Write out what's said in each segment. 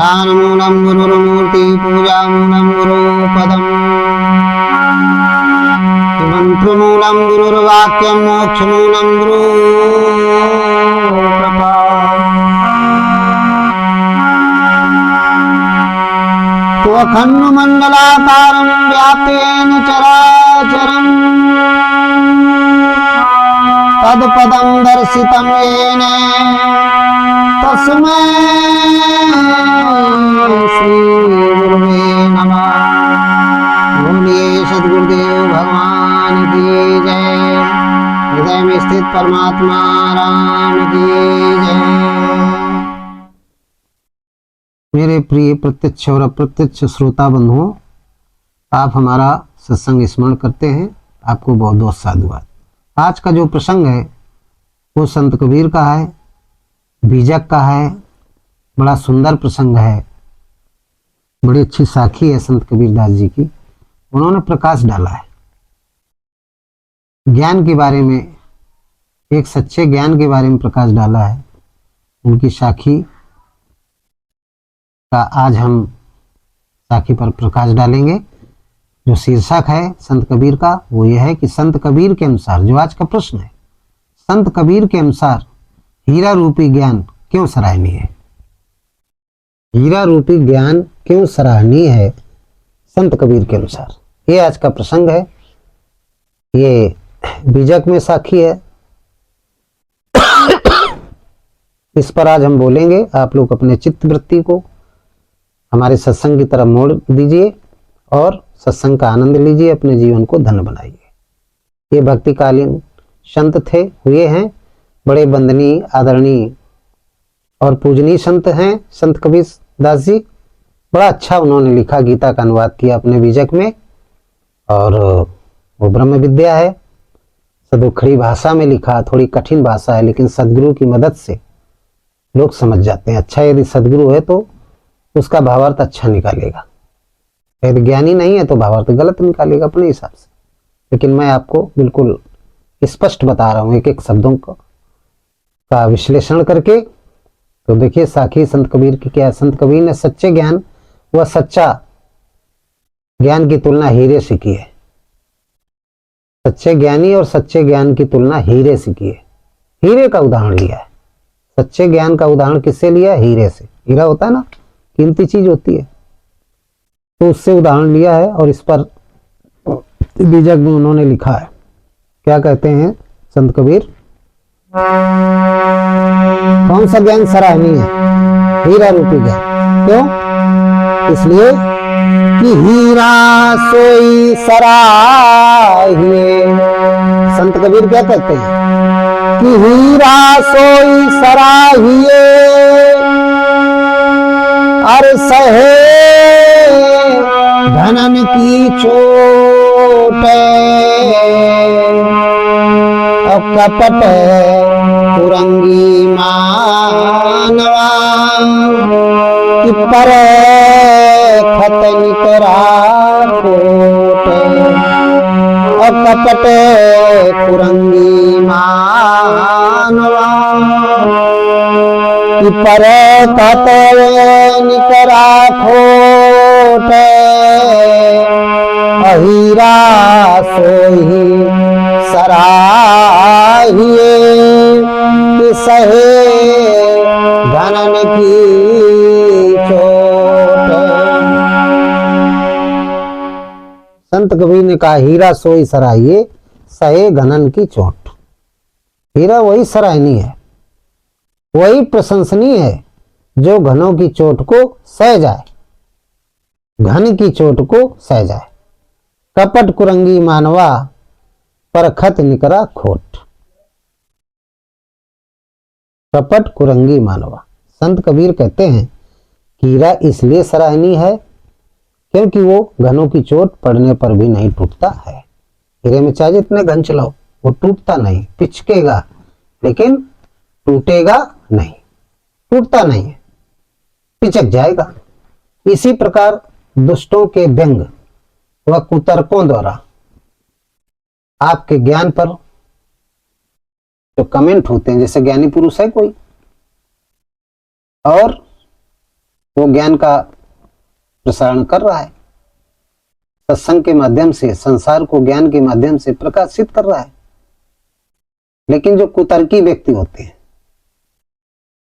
ध्यानमूलं गुरुर्मूर्ति पूजामूलं गुरुपदम् मंत्रमूलं गुरुर्वाक्यं मोक्षमूलं गुरु कृपा त्वखण्डमण्डलाकारं व्याप्तेन चराचरम् तत्पदं दर्शितं येन तस्मै श्री गुरुवे नमः। बोलिए सद्गुरुदेव भगवान की जय। हृदय में स्थित परमात्मा राम की जय। मेरे प्रिय प्रत्यक्ष और अप्रत्यक्ष श्रोता बंधुओं, आप हमारा सत्संग स्मरण करते हैं, आपको बहुत बहुत साधुवाद। आज का जो प्रसंग है वो संत कबीर का है, बीजक का है। बड़ा सुंदर प्रसंग है, बड़ी अच्छी साखी है संत कबीर दास जी की। उन्होंने प्रकाश डाला है ज्ञान के बारे में, एक सच्चे ज्ञान के बारे में प्रकाश डाला है। उनकी साखी का आज हम साखी पर प्रकाश डालेंगे। जो शीर्षक है संत कबीर का वो यह है कि संत कबीर के अनुसार, जो आज का प्रश्न है, संत कबीर के अनुसार हीरा रूपी ज्ञान क्यों सराहनीय है। हीरा रूपी ज्ञान क्यों सराहनीय है संत कबीर के अनुसार, ये आज का प्रसंग है। ये बीजक में साखी है। इस पर आज हम बोलेंगे। आप लोग अपने चित्त वृत्ति को हमारे सत्संग की तरफ मोड़ दीजिए और सत्संग का आनंद लीजिए, अपने जीवन को धन्य बनाइए। ये भक्तिकालीन संत थे, हुए हैं, बड़े वंदनीय आदरणीय और पूजनीय संत हैं संत कबीर दास जी। बड़ा अच्छा उन्होंने लिखा, गीता का अनुवाद किया अपने बीजक में, और वो ब्रह्म विद्या है, सदुखड़ी भाषा में लिखा। थोड़ी कठिन भाषा है, लेकिन सदगुरु की मदद से लोग समझ जाते हैं। अच्छा, यदि सदगुरु है तो उसका भावार्थ अच्छा निकालेगा, यदि ज्ञानी नहीं है तो भावार्थ गलत निकालेगा अपने हिसाब से। लेकिन मैं आपको बिल्कुल स्पष्ट बता रहा हूँ, एक एक शब्दों का विश्लेषण करके। तो देखिए साखी संत कबीर की क्या है। संत कबीर ने सच्चे ज्ञान व सच्चा ज्ञान की तुलना हीरे से की है। सच्चे ज्ञानी और सच्चे ज्ञान की तुलना हीरे से की है। हीरे का उदाहरण लिया है। सच्चे ज्ञान का उदाहरण किससे लिया? हीरे से। हीरा होता है ना, कीमती चीज होती है, तो उससे उदाहरण लिया है। और इस पर बीजक में उन्होंने लिखा है, क्या कहते हैं संत कबीर? कौन सा ज्ञान सराहनीय है? हीरा रूपी ज्ञान। क्यों? इसलिए कि हीरा सोई सराहिए। संत कबीर क्या कहते हैं कि हीरा सोई सराहिए, अरे सहे धनन की चोट, और कपट कुरंगी मानवा कि पर खत निकरा कोट, और कपट कुरंगी मानवा कि पर खत निकरा खोट, हीरा सोही सराहिए कि सहे धनन की चोट। संत कबीर ने कहा हीरा सोई सराहिए, सहे घनन की चोट। हीरा वही सराहनीय है, वही प्रशंसनीय है जो घनों की चोट को सह जाए, घन की चोट को सह जाए। कपट कुरंगी मानवा परखत निकरा खोट। कपट कुरंगी मानवा। संत कबीर कहते हैं कि हीरा इसलिए सराहनीय है क्योंकि वो घनों की चोट पड़ने पर भी नहीं टूटता है। हीरे में चाहे जितने घन चलाओ वो टूटता नहीं, पिचकेगा लेकिन टूटेगा नहीं, टूटता नहीं है, पिचक जाएगा। इसी प्रकार दुष्टों के व्यंग व कुतर्कों द्वारा आपके ज्ञान पर जो कमेंट होते हैं, जैसे ज्ञानी पुरुष है कोई और वो ज्ञान का प्रसारण कर रहा है, सत्संग के माध्यम से संसार को ज्ञान के माध्यम से प्रकाशित कर रहा है। लेकिन जो कुतर्की व्यक्ति होते हैं,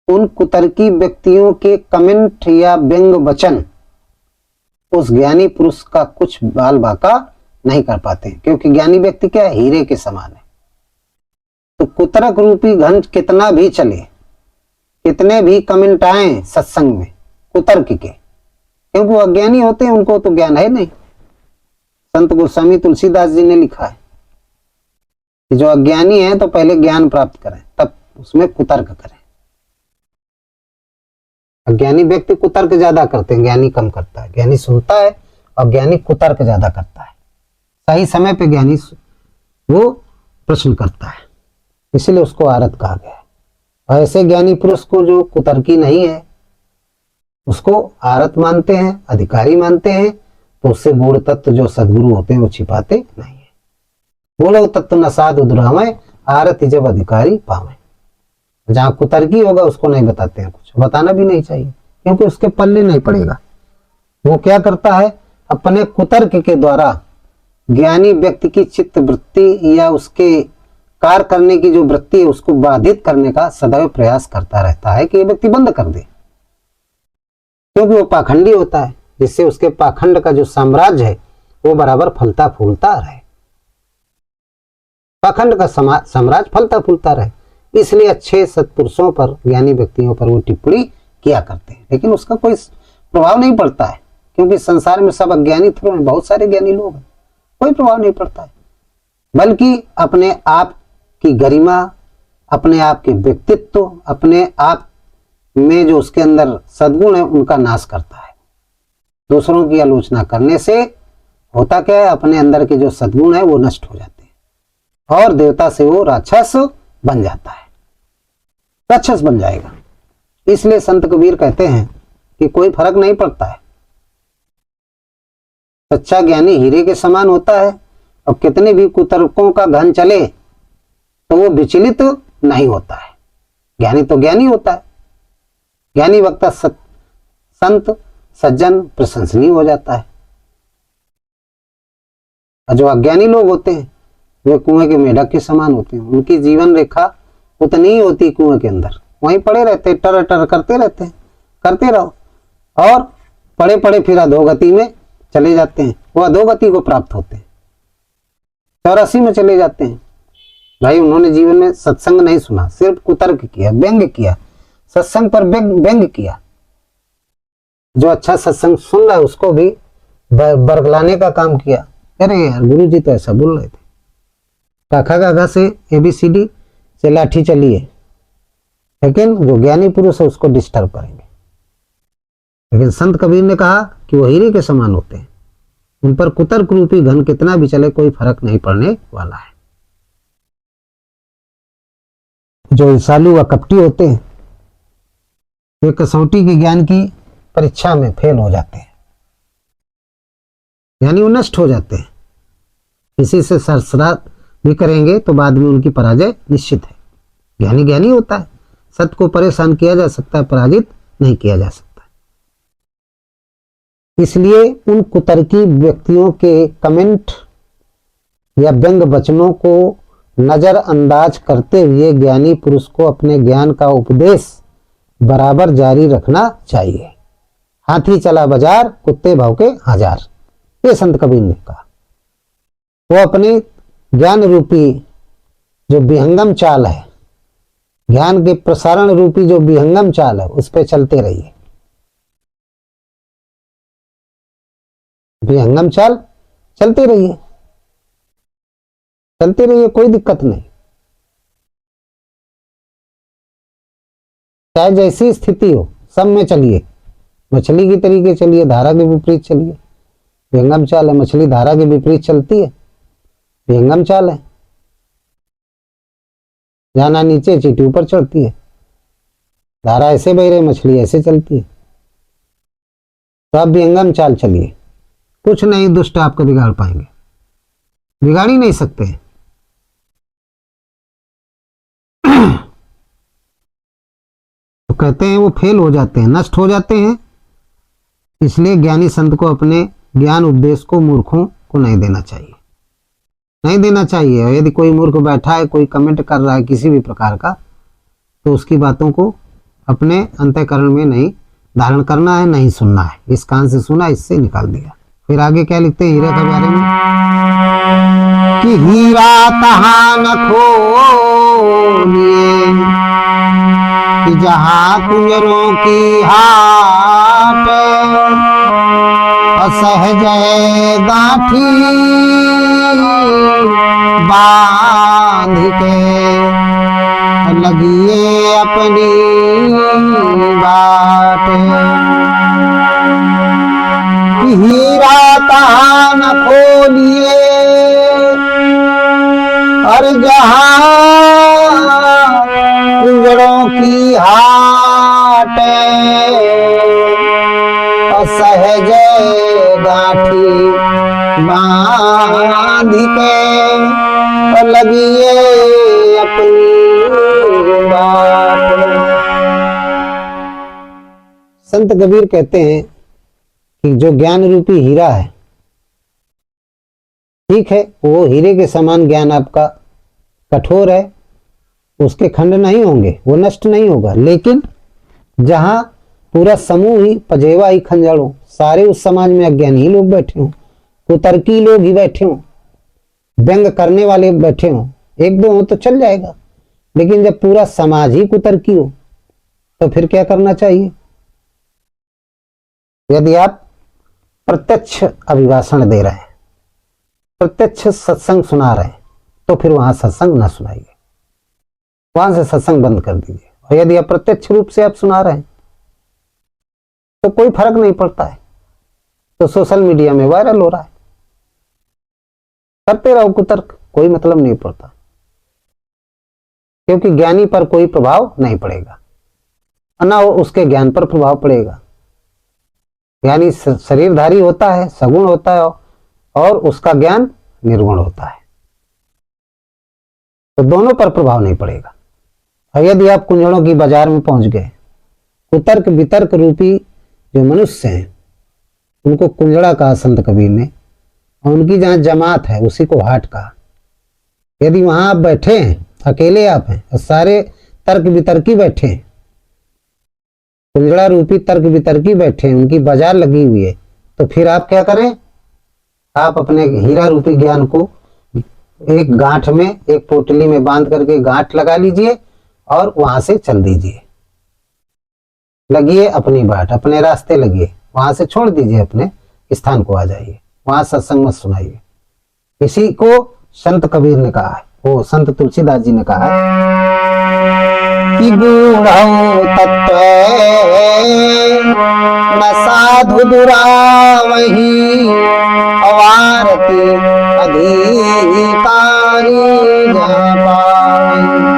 उन कुतर्की व्यक्तियों के कमेंट या व्यंग वचन उस ज्ञानी पुरुष का कुछ बाल बाका नहीं कर पाते, क्योंकि ज्ञानी व्यक्ति क्या है, हीरे के समान है। तो कुतर्क रूपी घन कितना भी चले, कितने भी कमेंट आए सत्संग में कुतर्क के, क्योंकि वो अज्ञानी होते हैं, उनको तो ज्ञान है नहीं। संत गोस्वामी तुलसीदास जी ने लिखा है कि जो अज्ञानी है तो पहले ज्ञान प्राप्त करें, तब उसमें कुतर्क करें। अज्ञानी व्यक्ति कुतर्क ज्यादा करते हैं, ज्ञानी कम करता है। ज्ञानी सुनता है और ज्ञानी कुतर्क ज्यादा करता है। सही समय पे ज्ञानी वो प्रश्न करता है, इसलिए उसको आरत कहा गया है। और ऐसे ज्ञानी पुरुष को जो कुतर्की नहीं है उसको आरत मानते हैं, अधिकारी मानते हैं, तो उससे गूढ़ तत्व जो सदगुरु होते हैं वो छिपाते नहीं है। गूढ़ तत्व न साधु दुरावे, आरत जब अधिकारी पावे। जहां कुतर्की होगा उसको नहीं बताते हैं, कुछ बताना भी नहीं चाहिए, क्योंकि उसके पल्ले नहीं पड़ेगा। वो क्या करता है, अपने कुतर्क के द्वारा ज्ञानी व्यक्ति की चित्त वृत्ति या उसके कार्य करने की जो वृत्ति है उसको बाधित करने का सदैव प्रयास करता रहता है कि ये व्यक्ति बंद कर दे, क्योंकि वो पाखंडी होता है, जिससे उसके पाखंड का जो साम्राज्य है वो बराबर फलता फूलता रहे, पाखंड का साम्राज्य फलता फूलता रहे। इसलिए अच्छे सत्पुरुषों पर, ज्ञानी व्यक्तियों पर वो टिप्पणी किया करते हैं, लेकिन उसका कोई प्रभाव नहीं पड़ता है, क्योंकि संसार में सब अज्ञानी थोड़े हैं, बहुत सारे ज्ञानी लोग हैं, कोई प्रभाव नहीं पड़ता है। बल्कि अपने आप की गरिमा, अपने आप के व्यक्तित्व, अपने आप में जो उसके अंदर सद्गुण है उनका नाश करता है। दूसरों की आलोचना करने से होता क्या है, अपने अंदर के जो सद्गुण है वो नष्ट हो जाते हैं और देवता से वो राक्षस बन जाता है, राक्षस बन जाएगा। इसलिए संत कबीर कहते हैं कि कोई फर्क नहीं पड़ता है, सच्चा ज्ञानी हीरे के समान होता है, और कितने भी कुतर्कों का घन चले तो वो विचलित नहीं होता है। ज्ञानी तो ज्ञानी होता है, ज्ञानी वक्ता संत सज्जन प्रशंसनीय हो जाता है। और जो अज्ञानी लोग होते हैं वे कुएं के मेढक के समान होते हैं, उनकी जीवन रेखा उतनी ही होती कुएं के अंदर, वहीं पड़े रहते, टर टर करते रहते हैं, करते रहो, और पड़े पड़े फिर अधोगति में चले जाते हैं, वो अधोगति को प्राप्त होते हैं, 84 में चले जाते हैं। भाई उन्होंने जीवन में सत्संग नहीं सुना, सिर्फ कुतर्क किया, व्यंग किया, सत्संग पर व्यंग किया। जो अच्छा सत्संग सुन रहा है उसको भी बरगलाने का काम किया, अरे यार गुरु जी तो ऐसा बोल रहे थे, काखा काखा से ABCD से लाठी चली है। लेकिन जो ज्ञानी पुरुष है उसको डिस्टर्ब करेंगे। लेकिन संत कबीर ने कहा कि वो हीरे के समान होते हैं, उन पर कुतर्क रूपी घन कितना भी चले कोई फर्क नहीं पड़ने वाला है। जो ईसालू व कपटी होते हैं वे कसौटी के ज्ञान की परीक्षा में फेल हो जाते हैं, यानी वो नष्ट हो जाते हैं। किसी से सरसरात भी करेंगे तो बाद में उनकी पराजय निश्चित है। ज्ञानी ज्ञानी होता है, सत्य को परेशान किया जा सकता है, पराजित नहीं किया जा सकता। इसलिए उन कुतर्की व्यक्तियों के कमेंट या व्यंग वचनों को नजरअंदाज करते हुए ज्ञानी पुरुष को अपने ज्ञान का उपदेश बराबर जारी रखना चाहिए। हाथी चला बाजार, कुत्ते भौंके हजार, ये संत कबीर ने कहा। वो अपनी ज्ञान रूपी जो विहंगम चाल है, ज्ञान के प्रसारण रूपी जो विहंगम चाल है, उस पर चलते रहिए। विहंगम चाल चलते रहिए, चलते रहिए, कोई दिक्कत नहीं। चाहे जैसी स्थिति हो सब में चलिए, मछली की तरीके चलिए, धारा के विपरीत चलिए। विहंगम चाल है, मछली धारा के विपरीत चलती है, विहंगम चाल है। जाना नीचे, चींटी ऊपर चढ़ती है, धारा ऐसे बह रही, मछली ऐसे चलती है। तो आप विहंगम चाल चलिए, कुछ नहीं दुष्ट आपको बिगाड़ पाएंगे, बिगाड़ ही नहीं सकते। तो कहते हैं वो फेल हो जाते हैं, नष्ट हो जाते हैं, इसलिए ज्ञानी संत को अपने ज्ञान उपदेश को मूर्खों को नहीं देना चाहिए, नहीं देना चाहिए। और यदि कोई मूर्ख बैठा है, कोई कमेंट कर रहा है किसी भी प्रकार का, तो उसकी बातों को अपने अंतःकरण में नहीं धारण करना है, नहीं सुनना है। इस कान से सुना, इससे निकाल दिया। फिर आगे क्या लिखते हैं हीरे के बारे में कि हीरा तहां न खोलिए कि जहां कुंजरों की हाट, असहज गांठी बांध के लगिए अपनी बाट। हीरा कहाँ न खोलिए और जहाँ कुंजड़ों की हाट, असहज गांठी बांध के लगिए अपनी बात। संत कबीर कहते हैं कि जो ज्ञान रूपी हीरा है, ठीक है, वो हीरे के समान ज्ञान आपका कठोर है, उसके खंड नहीं होंगे, वो नष्ट नहीं होगा। लेकिन जहां पूरा समूह ही पजेवा ही खंजड़ो, सारे उस समाज में अज्ञानी ही लोग बैठे हों, कुतर्की लोग ही बैठे हों, व्यंग करने वाले बैठे हों, एक दो हो तो चल जाएगा। लेकिन जब पूरा समाज ही कुतर्की हो तो फिर क्या करना चाहिए? यदि आप प्रत्यक्ष अभिभाषण दे रहे हैं, प्रत्यक्ष सत्संग सुना रहे हैं, तो फिर वहां सत्संग ना सुनाइए, वहां से सत्संग बंद कर दीजिए। और यदि अप्रत्यक्ष रूप से आप सुना रहे हैं तो कोई फर्क नहीं पड़ता है, तो सोशल मीडिया में वायरल हो रहा है, करते रहो कुतर्क, कोई मतलब नहीं पड़ता, क्योंकि ज्ञानी पर कोई प्रभाव नहीं पड़ेगा, ना उसके ज्ञान पर प्रभाव पड़ेगा। ज्ञानी शरीरधारी होता है, सगुण होता है, और उसका ज्ञान निर्गुण होता है, तो दोनों पर प्रभाव नहीं पड़ेगा। और यदि आप कुंजड़ों की बाजार में पहुंच गए, कुतर्क वितर्क रूपी जो मनुष्य हैं उनको कुंजड़ा कहा संत कबीर ने, और उनकी जहां जमात है उसी को हाट कहा। यदि वहां आप बैठे हैं, अकेले आप हैं और सारे तर्क वितर्की बैठे हैं, कुंजड़ा रूपी तर्क वितर्की बैठे हैं, उनकी बाजार लगी हुई है, तो फिर आप क्या करें? आप अपने हीरा रूपी ज्ञान को एक गांठ में, एक पोटली में बांध करके गांठ लगा लीजिए और वहां से चल दीजिए, लगिए अपनी बाट, अपने रास्ते लगिए, वहां से छोड़ दीजिए, अपने स्थान को आ जाइए, वहां सत्संग मत सुनाइए। इसी को संत कबीर ने कहा है, वो संत तुलसीदास जी ने कहा है कि गूढ़ौ तत्व न साधु दुरावही, अवारती अधिकारी जय पावई।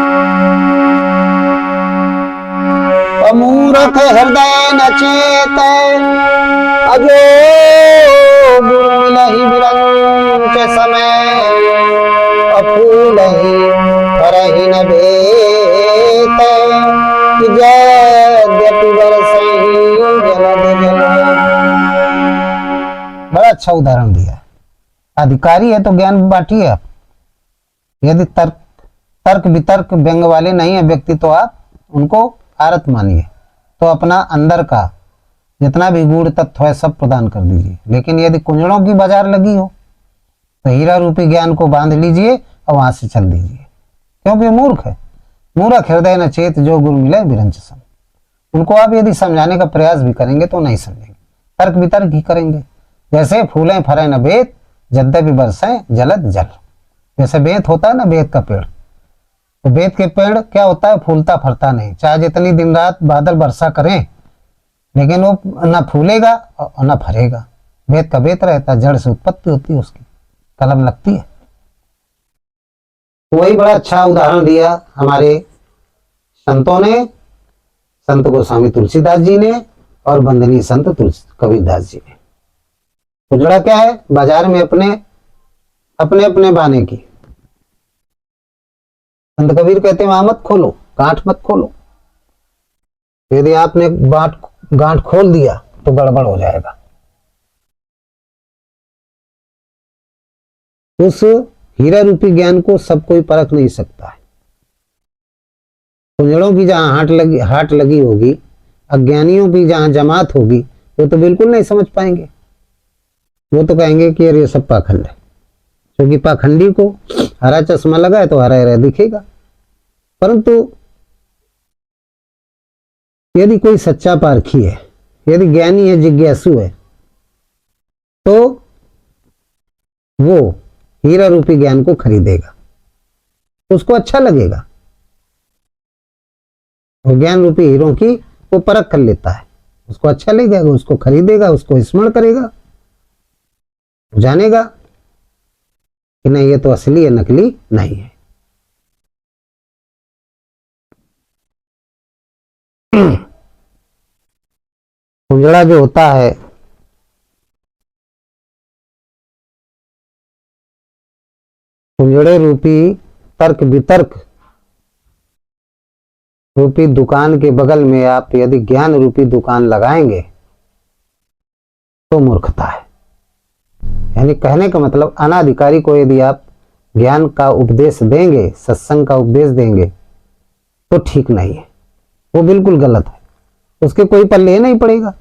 मूर्ख हृदय न चेत अजो गुरुलहि विरंच समय, अफूलहि करहि न भेत यद्यपि बरसहि जलद जल। बड़ा अच्छा उदाहरण दिया है। अधिकारी है तो ज्ञान बांटिए आप। यदि तर्क वितर्क व्यंग वाले नहीं है व्यक्ति, तो आप उनको आरत मानिए, तो अपना अंदर का जितना भी गूढ़ तत्व है सब प्रदान कर दीजिए। लेकिन यदि कुंजड़ों की बाजार लगी हो तो हीरा रूपी ज्ञान को बांध लीजिए और वहां से चल दीजिए, क्योंकि मूर्ख है। मूर्ख हृदय न चेत जो गुरु मिले विरंच सम। उनको आप यदि समझाने का प्रयास भी करेंगे तो नहीं समझेंगे, तर्क वितर्क ही करेंगे। जैसे फूलें फरे न बेत यद्यपि बरसें जलद जल। जैसे बेत होता है ना, बेत का पेड़, तो बेत के पेड़ क्या होता है? फूलता फरता नहीं, चाहे जितनी दिन रात बादल वर्षा करें, लेकिन वो ना फूलेगा और ना फरेगा। बेत का बेत रहता है, जड़ से उत्पत्ति होती है उसकी, कलम लगती है। वही बड़ा अच्छा उदाहरण दिया हमारे संतों ने, संत गोस्वामी तुलसीदास जी ने और वंदनीय संत कबीरदास जी ने। कुंजड़ा क्या है? बाजार में अपने अपने बाने की। संत कबीर कहते हैं वहां मत खोलो, गांठ मत खोलो। यदि आपने गांठ खोल दिया तो गड़बड़ हो जाएगा। उस हीरा रूपी ज्ञान को सब कोई परख नहीं सकता है। कुंजड़ों की जहां हाट लगी होगी, अज्ञानियों की जहां जमात होगी, वो तो बिल्कुल नहीं समझ पाएंगे। वो तो कहेंगे कि ये सब पाखंड है, क्योंकि पाखंडी को हरा चश्मा लगा है तो हरा हरा दिखेगा। परंतु यदि कोई सच्चा पारखी है, यदि ज्ञानी है, जिज्ञासु है, तो वो हीरा रूपी ज्ञान को खरीदेगा, उसको अच्छा लगेगा। वो ज्ञान रूपी हीरों की वो परख कर लेता है, उसको अच्छा लगेगा, उसको खरीदेगा, उसको स्मरण करेगा, जानेगा कि नहीं ये तो असली है, नकली नहीं है। कुंजड़ा जो होता है, कुंजड़े रूपी तर्क वितर्क रूपी दुकान के बगल में आप यदि ज्ञान रूपी दुकान लगाएंगे तो मूर्खता है। यानी कहने का मतलब, अनाधिकारी को यदि आप ज्ञान का उपदेश देंगे, सत्संग का उपदेश देंगे, तो ठीक नहीं है, वो बिल्कुल गलत है। उसके कोई पल्ले नहीं पड़ेगा,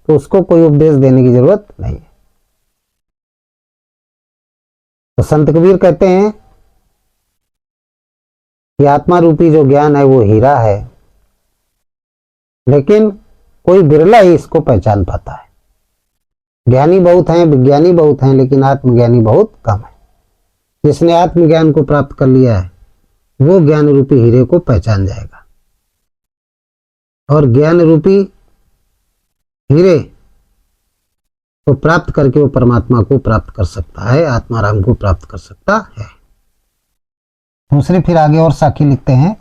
तो उसको कोई उपदेश देने की जरूरत नहीं है। तो संत कबीर कहते हैं कि आत्मा रूपी जो ज्ञान है वो हीरा है, लेकिन कोई बिरला ही इसको पहचान पाता है। ज्ञानी बहुत हैं, विज्ञानी बहुत हैं, लेकिन आत्मज्ञानी बहुत कम है। जिसने आत्मज्ञान को प्राप्त कर लिया है वो ज्ञान रूपी हीरे को पहचान जाएगा, और ज्ञान रूपी हीरे को प्राप्त करके वो परमात्मा को प्राप्त कर सकता है, आत्माराम को प्राप्त कर सकता है। दूसरे फिर आगे और साखी लिखते हैं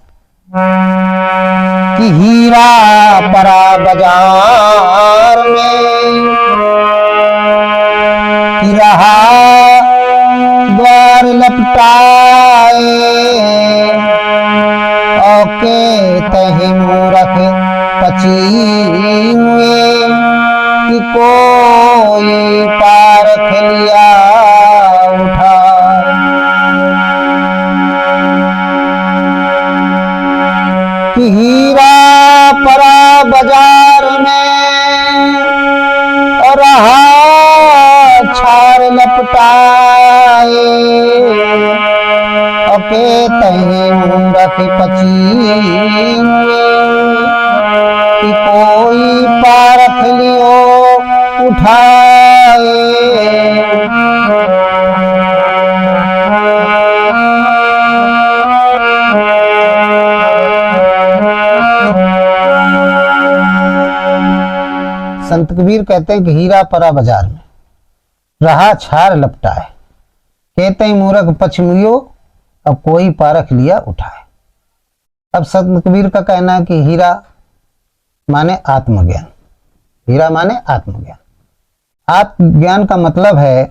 कि हीरा परा बाजार में कि रहा द्वार लपटाए, औके तहि मूरख पचीनुए कि कोई पारख लिया उठा। कि हीरा परा बाजार में और रहा छार लपटाए, अके तही मूरख पचीनुए कि कोई पारख लियो उठाए। संत कबीर कहते हैं कि हीरा परा बाजार में, रहा छार लपटाए, कहते ही मूरख पछमुयो, अब कोई पारख लिया उठाए। अब संत कबीर का कहना है कि हीरा माने आत्मज्ञान, हीरा माने आत्मज्ञान। आत्मज्ञान का मतलब है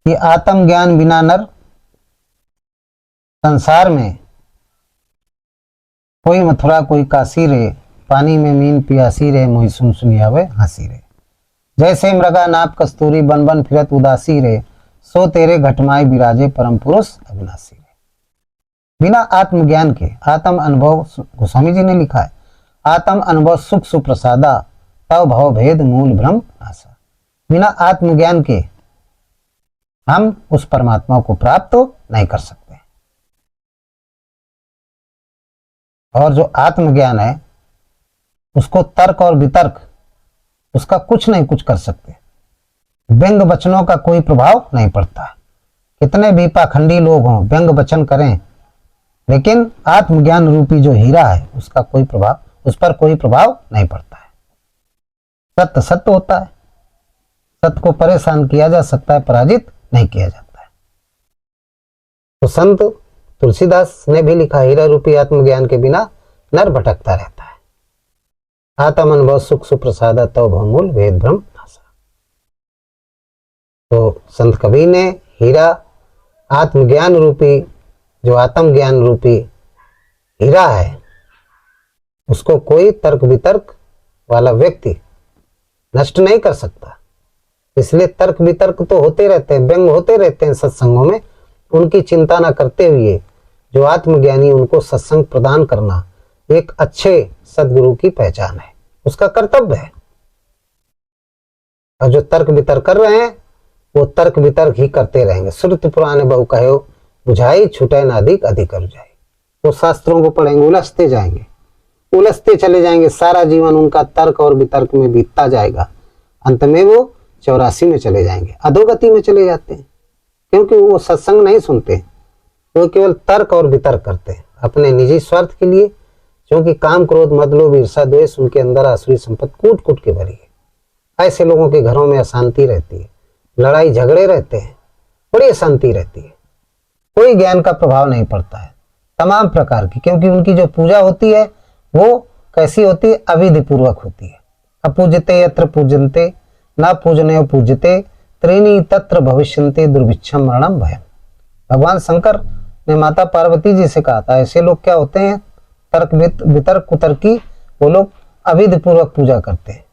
कि आत्मज्ञान बिना नर संसार में कोई मथुरा कोई काशी रे, पानी में मीन पियासी रे, मोहि सुन सुनियावे हंसी रे। जैसे मृगा नाप कस्तूरी बन बन फिरत उदासी रे, सो तेरे घटमाई बिराजे परम पुरुष अविनाशी रे। बिना आत्मज्ञान के, आत्म अनुभव, गोस्वामी जी ने लिखा है, आत्म अनुभव सुख सुप्रसादा, तव भव भेद मूल भ्रम नासा। बिना आत्मज्ञान के हम उस परमात्मा को प्राप्त तो नहीं कर सकते। और जो आत्मज्ञान है उसको तर्क और वितर्क उसका कुछ नहीं कुछ कर सकते। व्यंग वचनों का कोई प्रभाव नहीं पड़ता है। कितने भी पाखंडी लोग हों, व्यंग वचन करें, लेकिन आत्मज्ञान रूपी जो हीरा है उसका कोई प्रभाव, उस पर कोई प्रभाव नहीं पड़ता है। सत्य सत्य होता है, सत्य को परेशान किया जा सकता है, पराजित नहीं किया जाता है। तो संत तुलसीदास ने भी लिखा, हीरा रूपी आत्मज्ञान के बिना नर भटकता रहता है। आत्म अनुभव सुख सुप्रसादा, तव भवमूल भेद भ्रम नासा। तो संत कबीर ने हीरा आत्मज्ञान रूपी, जो आत्मज्ञान रूपी हीरा है, उसको कोई तर्क वितर्क वाला व्यक्ति नष्ट नहीं कर सकता। इसलिए तर्क वितर्क तो होते रहते हैं, व्यंग होते रहते हैं सत्संगों में। उनकी चिंता न करते हुए जो आत्मज्ञानी, उनको सत्संग प्रदान करना एक अच्छे सदगुरु की पहचान है, उसका कर्तव्य है। और जो तर्क वितर्क कर रहे हैं वो तर्क वितर्क ही करते रहेंगे। श्रुति पुराण बहु कहो बुझाई छूटे न अधिक अधिक रुझाई। वो शास्त्रों को पढ़ेंगे, उलझते जाएंगे, उलझते चले जाएंगे, सारा जीवन उनका तर्क और वितर्क में बीतता जाएगा। अंत में वो 84 में चले जाएंगे, अधोगति में चले जाते हैं, क्योंकि वो सत्संग नहीं सुनते, वो केवल तर्क और वितर्क करते हैं अपने निजी स्वार्थ के लिए। क्योंकि काम क्रोध मद लोभ ईर्षा द्वेष उनके अंदर आसुरी संपत्ति कूट कूट के भरी है। ऐसे लोगों के घरों में अशांति रहती है, लड़ाई झगड़े रहते हैं, बड़ी अशांति रहती है, कोई ज्ञान का प्रभाव नहीं पड़ता है तमाम प्रकार की। क्योंकि उनकी जो पूजा होती है वो कैसी होती है, अविधि पूर्वक होती है। अपूजते यत्र पूजन्ते न पूजने पूजते त्रीणी तत्र भविष्यन्ते दुर्भिक्षम मरणम भयम। भगवान शंकर ने माता पार्वती जी से कहा था, ऐसे लोग क्या होते हैं, तर्क वितर्क कुतर्की, वो लोग अविधि पूर्वक पूजा करते हैं।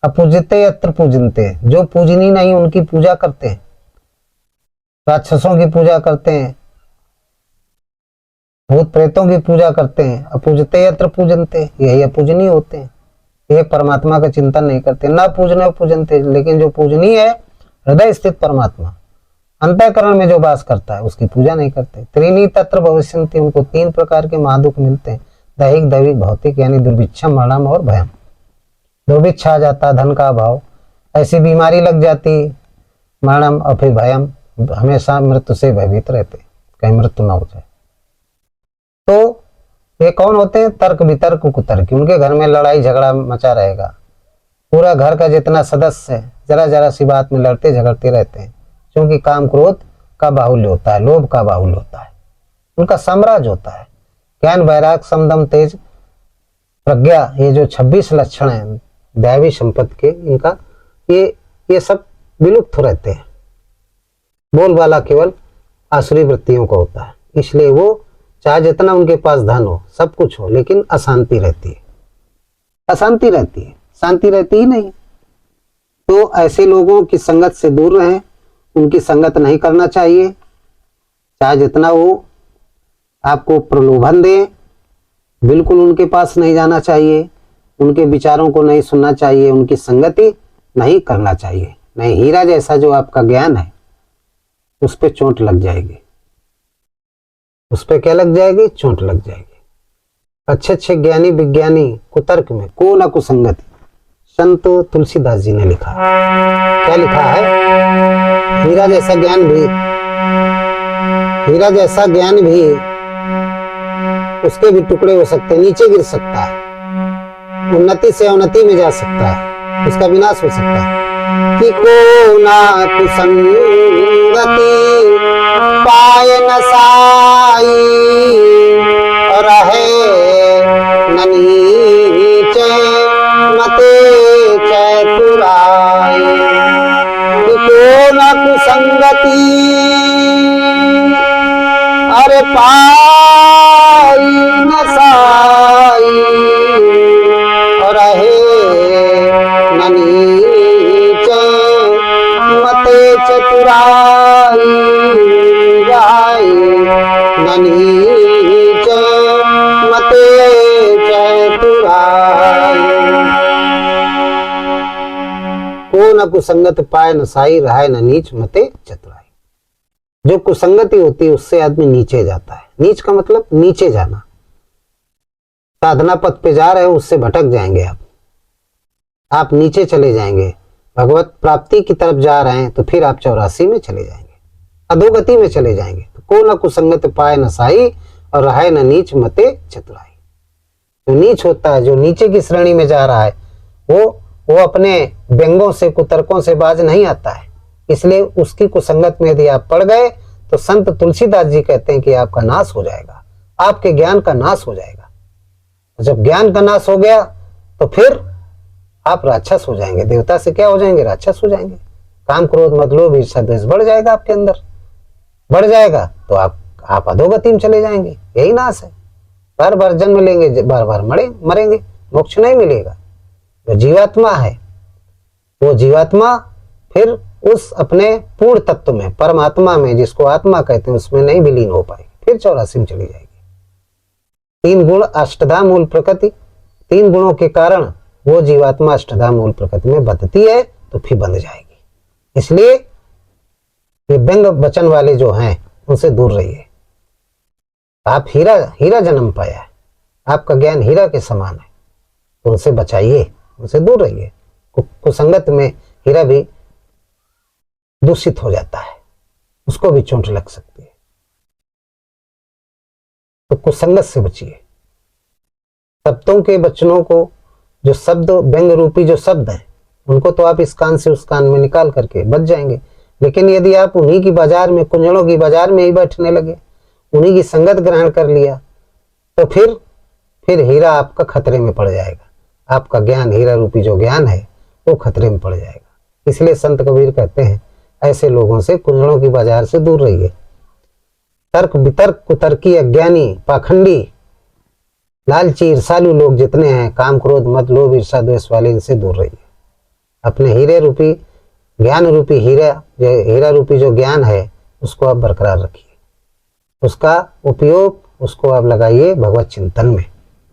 अपूजते यत्र पूजन्ते, जो पूजनी नहीं उनकी पूजा करते हैं, राक्षसों की पूजा करते हैं, भूत प्रेतों की पूजा करते हैं। अपूजते यत्र पूजन्ते, यही अपूजनीय होते हैं, ये परमात्मा का चिंतन नहीं करते। ना पूजने पूजनते, लेकिन जो पूजनीय है हृदय स्थित परमात्मा, अंतःकरण में जो वास करता है, उसकी पूजा नहीं करते। त्रीणी तत्र भविष्यन्ति, उनको 3 प्रकार के महादुख मिलते हैं, दैहिक दैविक भौतिक, यानी दुर्भिक्षम मरणम और भयम। दुर्भिक्ष आ जाता, धन का अभाव, ऐसी बीमारी लग जाती, मरणम, और फिर भयम, हमेशा मृत्यु से भयभीत रहते, कहीं मृत्यु ना हो जाए। तो ये कौन होते हैं, तर्क वितर्क कुतर्क। उनके घर में लड़ाई झगड़ा मचा रहेगा, पूरा घर का जितना सदस्य है जरा जरा सी बात में लड़ते झगड़ते रहते हैं। क्योंकि काम क्रोध का बाहुल्य होता है, लोभ का बाहुल्य होता है, उनका साम्राज्य होता है। ज्ञान वैराग समदम तेज प्रज्ञा, ये जो 26 लक्षण हैं दैवी संपत्ति के, इनका ये सब विलुप्त रहते हैं। बोलबाला केवल आसुरी वृत्तियों का होता है। इसलिए वो चाहे जितना उनके पास धन हो, सब कुछ हो, लेकिन अशांति रहती है, अशांति रहती है, शांति रहती ही नहीं। तो ऐसे लोगों की संगत से दूर रहें, उनकी संगत नहीं करना चाहिए। चाहे जितना वो आपको प्रलोभन दे, बिल्कुल उनके पास नहीं जाना चाहिए, उनके विचारों को नहीं सुनना चाहिए, उनकी संगति नहीं करना चाहिए। नहीं, हीरा जैसा जो आपका ज्ञान है उस पर चोट लग जाएगी, उस पर क्या लग जाएगी, चोट लग जाएगी। अच्छे अच्छे ज्ञानी विज्ञानी कुतर्क में को न कुसंगति, संत तुलसीदास जी ने लिखा, क्या लिखा है, हीरा जैसा ज्ञान भी, हीरा जैसा ज्ञान भी उसके भी टुकड़े हो सकते हैं, नीचे गिर सकता है, उन्नति से अवनति में जा सकता है, उसका विनाश हो सकता है। कि को ना कुसंगति पाए न साई, रहे न नीचे मते चतुराई। कि को ना कुसंगति अरे पाई न साई, रहे न नीचे मते चतुराई, राई न नीचे मते चतुराई। को न कुसंगत पाए न साई, रहे न नीच मते चतुराई। जो कुसंगति होती है उससे आदमी नीचे जाता है। नीच का मतलब नीचे जाना, साधना पथ पे जा रहे हो उससे भटक जाएंगे आप नीचे चले जाएंगे। भगवत प्राप्ति की तरफ जा रहे हैं तो फिर आप 84 में चले जाएंगे, अधोगति में चले जाएंगे। तो को न कुसंगत पाए न साई, और रहे न नीच मते चतुराई। जो नीच होता है, जो नीचे की श्रेणी में जा रहा है, वो अपने व्यंगों से कुतर्कों से बाज नहीं आता है। इसलिए उसकी कुसंगत में यदि आप पड़ गए तो संत तुलसीदास जी कहते हैं कि आपका नाश हो जाएगा, आपके ज्ञान का नाश हो जाएगा। जब ज्ञान का नाश हो गया तो फिर आप राक्षस हो जाएंगे, देवता से क्या हो जाएंगे, राक्षस हो जाएंगे। काम क्रोध मद लोभ ईर्ष्या द्वेष बढ़ जाएगा, आपके अंदर बढ़ जाएगा तो आप अधोगति में चले जाएंगे। यही नाश है, बार बार जन्म लेंगे, बार बार मरेंगे, मोक्ष नहीं मिलेगा। जो जीवात्मा है वो जीवात्मा फिर उस अपने पूर्ण तत्व में, परमात्मा में, जिसको आत्मा कहते हैं, उसमें नहीं विलीन हो पाएगी, फिर 84 में चली जाएगी। 3 गुण अष्टधा मूल प्रकृति, 3 गुणों के कारण वो जीवात्मा अष्टधा मूल प्रकृति में बंधती है, तो फिर बंध जाएगी। इसलिए ये व्यंग वचन वाले जो हैं उनसे दूर रहिए। आप हीरा जन्म पाया है, आपका ज्ञान हीरा के समान है, तो उनसे बचाइए, उनसे दूर रहिए। कुसंगत में हीरा भी दूषित हो जाता है, उसको भी चोट लग सकती है, तो कुसंगत से बचिए। शब्दों के वचनों को, जो शब्द व्यंग रूपी जो शब्द है, उनको तो आप इस कान से उस कान में निकाल करके बच जाएंगे। लेकिन यदि आप उन्हीं की बाजार में, कुंजड़ों की बाजार में ही बैठने लगे, उन्हीं की संगत ग्रहण कर लिया, तो फिर हीरा आपका खतरे में पड़ जाएगा। आपका ज्ञान, हीरा रूपी जो ज्ञान है, वो खतरे में पड़ जाएगा। इसलिए संत कबीर कहते हैं, ऐसे लोगों से, कुंजड़ों की बाजार से दूर रहिए। तर्क वितर्क कुतर्की, अज्ञानी, पाखंडी, लालची, ईर्षालु लोग जितने हैं, काम क्रोध मद लोभ ईर्षा द्वेष वाले, इनसे दूर रहिए। अपने हीरे रूपी, ज्ञान रूपी हीरा रूपी जो ज्ञान है, उसको आप बरकरार रखिए, उसका उपयोग, उसको आप लगाइए भगवत चिंतन में,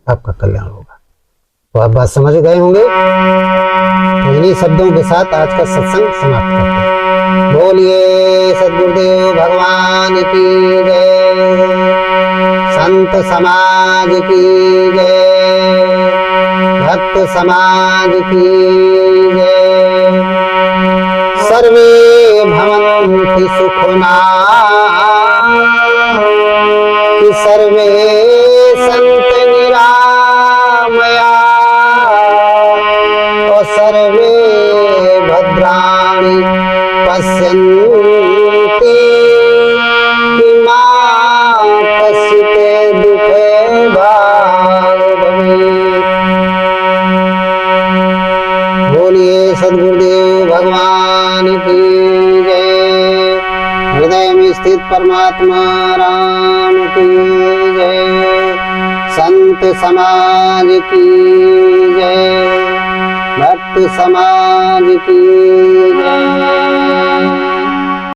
आपका कल्याण होगा। तो आप बात समझ गए होंगे। तो इन्हीं शब्दों के साथ आज का सत्संग समाप्त करते हैं। बोलिए सद्गुरुदेव भगवान की जय, संत समाज की जय, भक्त समाज की जय। सर्वे भवन्तु सुखिनः, सर्वे सन्तु निरामया, और सर्वे भद्राणि पश्यन्ति मा कश्चित् दुःखे भाग् भवेत्। बोलिए सद्गुरुदेव भगवान की जय। हृदय में स्थित परमात्मा राम की जय। संत समाज की जय, भक्त समाज की जय।